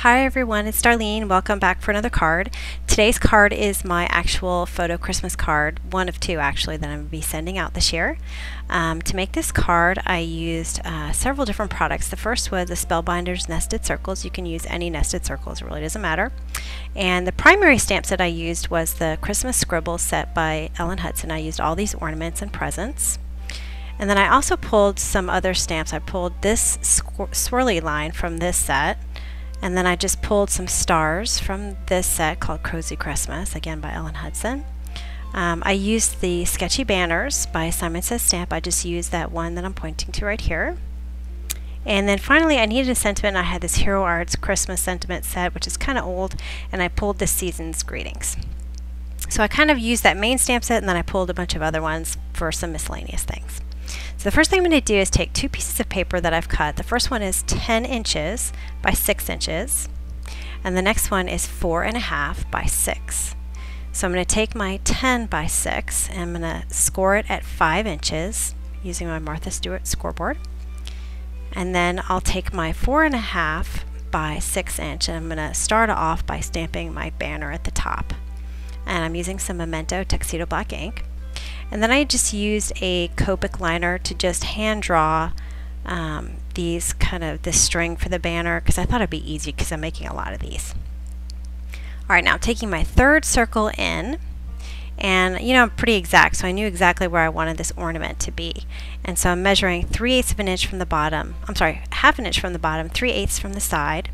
Hi everyone, it's Darlene. Welcome back for another card. Today's card is my actual photo Christmas card, one of two actually that I'm going to be sending out this year. To make this card I used several different products. The first was the Spellbinders Nested Circles. You can use any nested circles, it really doesn't matter. And the primary stamps that I used was the Christmas Scribble set by Ellen Hudson. I used all these ornaments and presents. And then I also pulled some other stamps. I pulled this swirly line from this set. And then I just pulled some stars from this set called Cozy Christmas, again by Ellen Hudson. I used the Sketchy Banners by Simon Says Stamp. I just used that one that I'm pointing to right here. And then finally I needed a sentiment. I had this Hero Arts Christmas sentiment set, which is kind of old, and I pulled the Season's Greetings. So I kind of used that main stamp set, and then I pulled a bunch of other ones for some miscellaneous things. So the first thing I'm going to do is take two pieces of paper that I've cut. The first one is 10 inches by 6 inches, and the next one is 4.5 by 6. So I'm going to take my 10 by 6 and I'm going to score it at 5 inches using my Martha Stewart scoreboard. And then I'll take my 4.5 by 6 inch and I'm going to start off by stamping my banner at the top. And I'm using some Memento Tuxedo Black ink. And then I just used a Copic liner to just hand draw this string for the banner, because I thought it'd be easy because I'm making a lot of these. Alright, now I'm taking my third circle in, and I'm pretty exact, so I knew exactly where I wanted this ornament to be. And so I'm measuring 3/8 of an inch from the bottom, half an inch from the bottom, 3/8 from the side.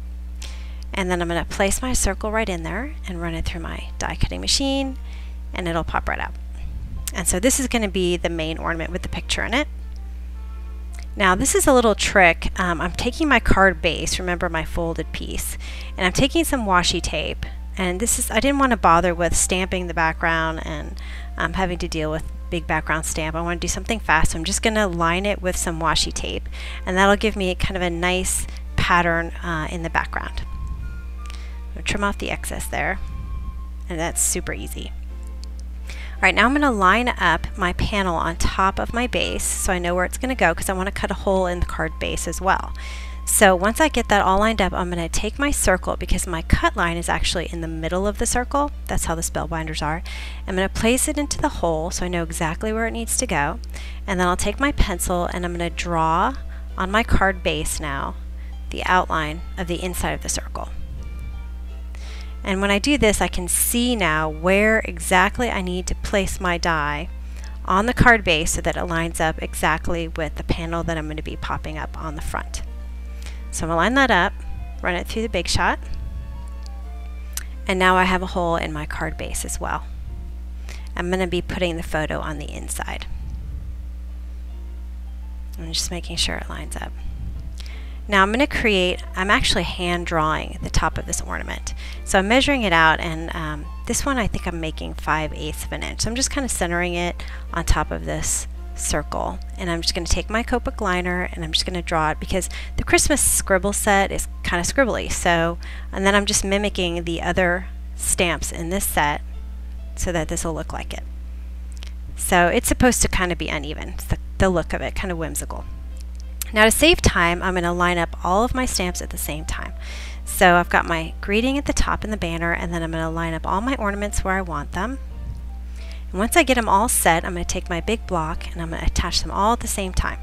And then I'm going to place my circle right in there and run it through my die cutting machine, and it'll pop right out. And so this is going to be the main ornament with the picture in it. Now this is a little trick. I'm taking my card base, remember my folded piece, and I'm taking some washi tape. And I didn't want to bother with stamping the background and having to deal with big background stamp. I want to do something fast, so I'm just going to line it with some washi tape, and that'll give me kind of a nice pattern in the background. I'm going to trim off the excess there, and that's super easy. Alright, now I'm going to line up my panel on top of my base so I know where it's going to go, because I want to cut a hole in the card base as well. So once I get that all lined up, I'm going to take my circle, because my cut line is actually in the middle of the circle. That's how the Spellbinders are. I'm going to place it into the hole so I know exactly where it needs to go. And then I'll take my pencil and I'm going to draw on my card base now the outline of the inside of the circle. And when I do this, I can see now where exactly I need to place my die on the card base so that it lines up exactly with the panel that I'm going to be popping up on the front. So I'm going to line that up, run it through the Big Shot, and now I have a hole in my card base as well. I'm going to be putting the photo on the inside. I'm just making sure it lines up. Now I'm actually hand drawing the top of this ornament. So I'm measuring it out, and this one I think I'm making 5/8 of an inch. So I'm just kind of centering it on top of this circle. And I'm just going to take my Copic liner and I'm just going to draw it, because the Christmas Scribble set is kind of scribbly. And then I'm just mimicking the other stamps in this set so that this will look like it. So it's supposed to kind of be uneven. It's the look of it, kind of whimsical. Now to save time, I'm going to line up all of my stamps at the same time. So I've got my greeting at the top in the banner, and then I'm going to line up all my ornaments where I want them. And once I get them all set, I'm going to take my big block and I'm going to attach them all at the same time.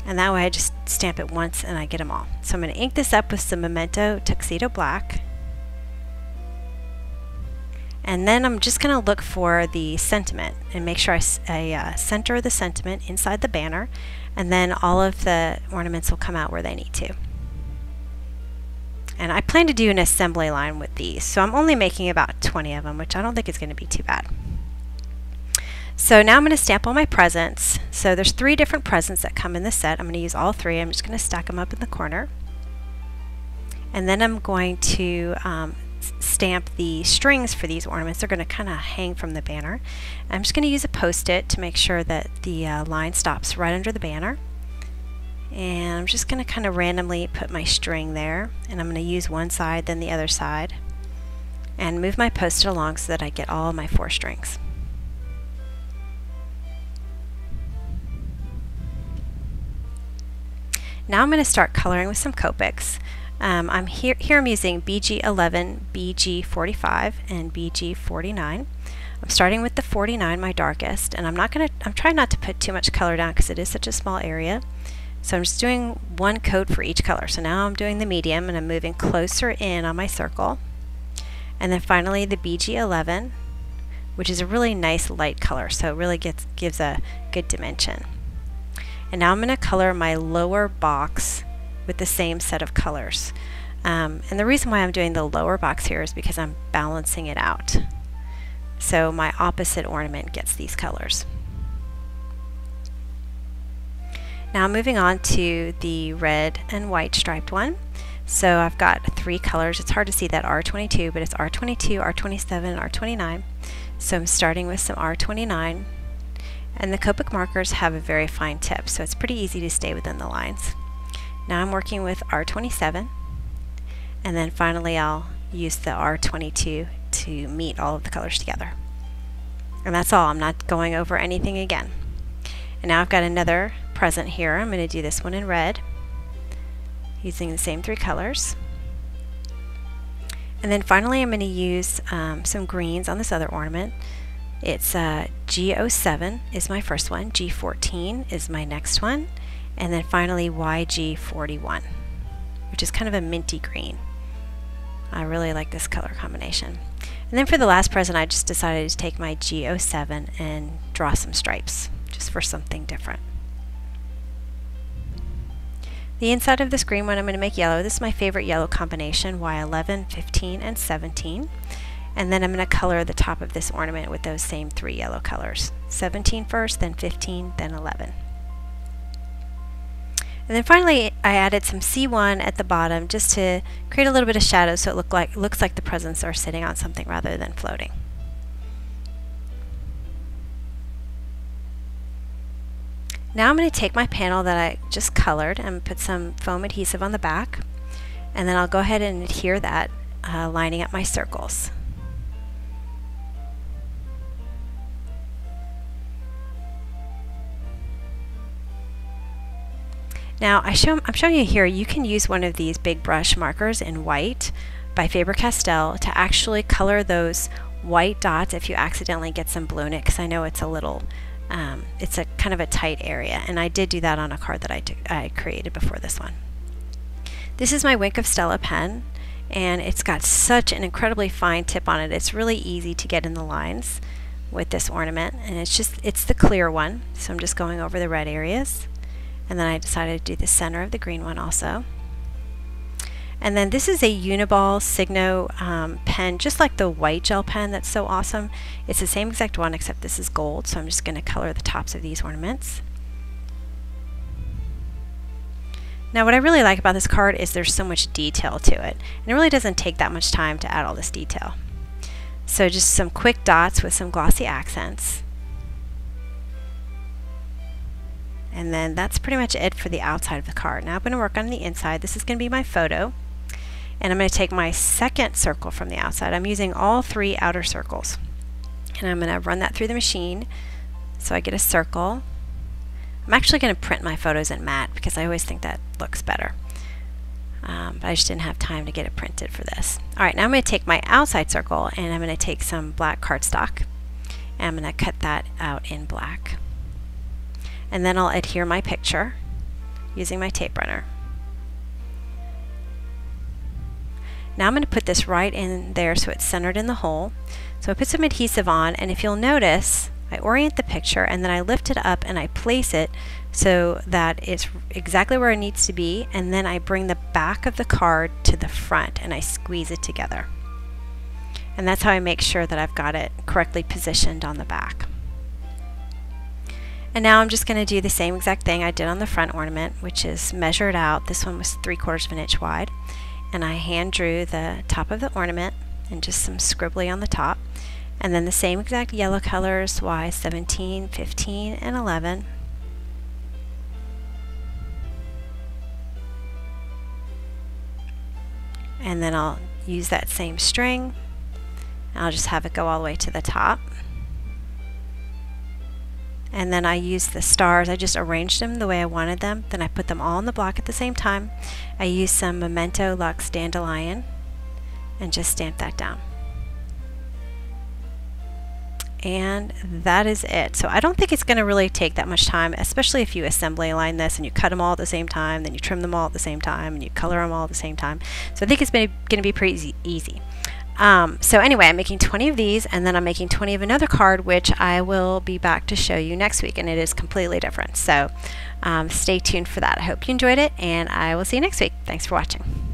And that way I just stamp it once and I get them all. So I'm going to ink this up with some Memento Tuxedo Black. And then I'm just going to look for the sentiment and make sure I center the sentiment inside the banner, and then all of the ornaments will come out where they need to. And I plan to do an assembly line with these, so I'm only making about 20 of them, which I don't think is going to be too bad. So now I'm going to stamp all my presents. So there's 3 different presents that come in this set. I'm going to use all 3. I'm just going to stack them up in the corner. And then I'm going to stamp the strings for these ornaments. They're going to kind of hang from the banner. I'm just going to use a Post-it to make sure that the line stops right under the banner. And I'm just going to kind of randomly put my string there, and I'm going to use one side then the other side and move my Post-it along so that I get all of my 4 strings. Now I'm going to start coloring with some Copics. I'm using BG11, BG45, and BG49. I'm starting with the 49, my darkest, and I'm trying not to put too much color down because it is such a small area. So I'm just doing one coat for each color. So now I'm doing the medium and I'm moving closer in on my circle. And then finally the BG11, which is a really nice light color, so it really gives a good dimension. And now I'm going to color my lower box with the same set of colors. And the reason why I'm doing the lower box here is because I'm balancing it out. So my opposite ornament gets these colors. Now moving on to the red and white striped one. So I've got 3 colors. It's hard to see that R22, but it's R22, R27, R29. So I'm starting with some R29. And the Copic markers have a very fine tip, so it's pretty easy to stay within the lines. Now I'm working with R27, and then finally I'll use the R22 to meet all of the colors together. And that's all. I'm not going over anything again. And now I've got another present here. I'm going to do this one in red using the same 3 colors. And then finally I'm going to use some greens on this other ornament. It's G07 is my first one, G14 is my next one, and then finally YG41, which is kind of a minty green. I really like this color combination. And then for the last present, I just decided to take my G07 and draw some stripes, just for something different. The inside of this green one I'm going to make yellow. This is my favorite yellow combination, Y11, 15, and 17. And then I'm going to color the top of this ornament with those same 3 yellow colors. 17 first, then 15, then 11. And then finally I added some C1 at the bottom just to create a little bit of shadow so it looks like the presents are sitting on something rather than floating. Now I'm going to take my panel that I just colored and put some foam adhesive on the back, and then I'll go ahead and adhere that, lining up my circles. Now I'm showing you here, you can use one of these big brush markers in white by Faber-Castell to actually color those white dots if you accidentally get some blue in it, because I know it's a little, it's a kind of a tight area, and I did do that on a card that I created before this one. This is my Wink of Stella pen, and it's got such an incredibly fine tip on it. It's really easy to get in the lines with this ornament, and it's the clear one, so I'm just going over the red areas. And then I decided to do the center of the green one also. And then this is a Uniball Signo pen, just like the white gel pen that's so awesome. It's the same exact one except this is gold, so I'm just going to color the tops of these ornaments. Now what I really like about this card is there's so much detail to it, and it really doesn't take that much time to add all this detail. So just some quick dots with some glossy accents. And then that's pretty much it for the outside of the card. Now I'm going to work on the inside. This is going to be my photo. And I'm going to take my second circle from the outside. I'm using all 3 outer circles. And I'm going to run that through the machine so I get a circle. I'm actually going to print my photos in matte because I always think that looks better. But I just didn't have time to get it printed for this. Alright, now I'm going to take my outside circle and I'm going to take some black cardstock. And I'm going to cut that out in black. And then I'll adhere my picture using my tape runner. Now I'm going to put this right in there so it's centered in the hole. So I put some adhesive on, and if you'll notice, I orient the picture and then I lift it up and I place it so that it's exactly where it needs to be, and then I bring the back of the card to the front and I squeeze it together. And that's how I make sure that I've got it correctly positioned on the back. And now I'm just going to do the same exact thing I did on the front ornament, which is measured out. This one was 3/4 of an inch wide. And I hand drew the top of the ornament and just some scribbly on the top. And then the same exact yellow colors, Y17, 15, and 11. And then I'll use that same string. I'll just have it go all the way to the top. and then I used the stars. I just arranged them the way I wanted them. Then I put them all in the block at the same time. I used some Memento Lux Dandelion and just stamped that down. And that is it. So I don't think it's going to really take that much time, especially if you assembly line this and you cut them all at the same time, then you trim them all at the same time, and you color them all at the same time. So I think it's going to be pretty easy. So anyway, I'm making 20 of these, and then I'm making 20 of another card, which I will be back to show you next week, and it is completely different. So stay tuned for that. I hope you enjoyed it, and I will see you next week. Thanks for watching.